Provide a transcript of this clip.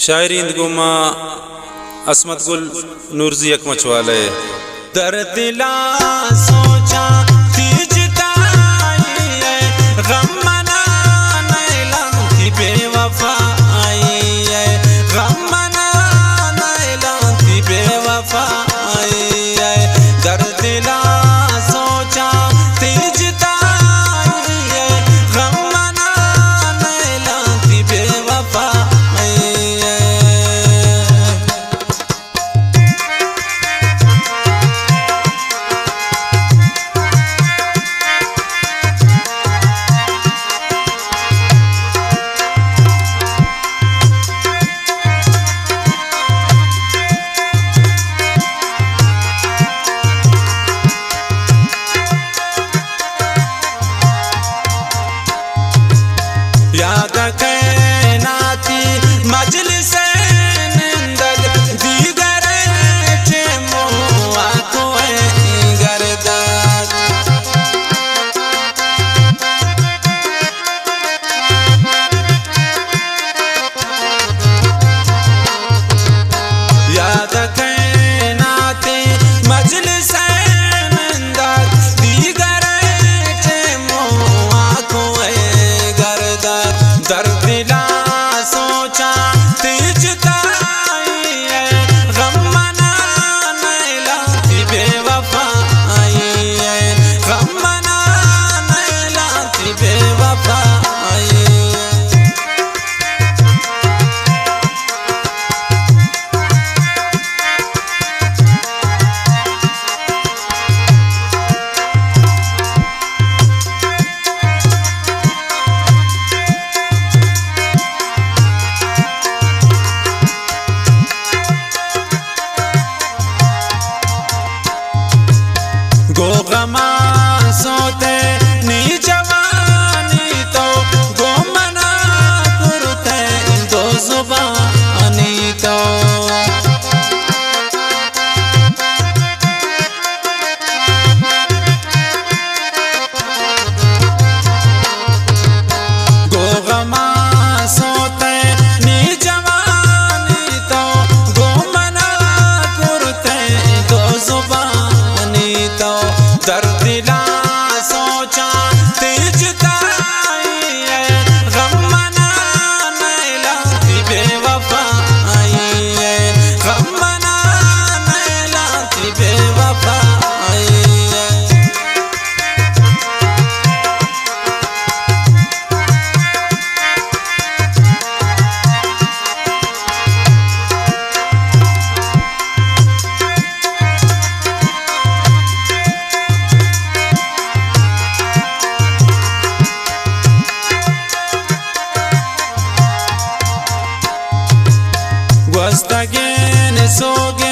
शायरी इंदगुमा असमत गुल नूरजी अकमचवाले दर्दिला सोचा गम मना नैला की बेवफाई है, गम मना नैला की बेवफाई है। दर्दिला सोचा तीजताई है, गम मना नैला की बेवफाई है। याद कैनाती मजलिस निंदग दीगर चे मुआ कोए गरदात। याद कैनाती मजलिस निंदग दीगर चे मुआ कोए दर्दिला सोचा तीजताई है, गम मना नैला की बेवफाई है, गम मना नैला की बेवफाई है। गो गमा सोते नी जवानी तो गो मना करते दो जुबानी तो। गो गमा सोते नी जवानी तो गो मना करते दो जुबानी तो। दर्दिला सोचा तीजताई है, गम मना नैला की बेवफाई है, गम मना नैला की बेवफाई है। Guastagene soge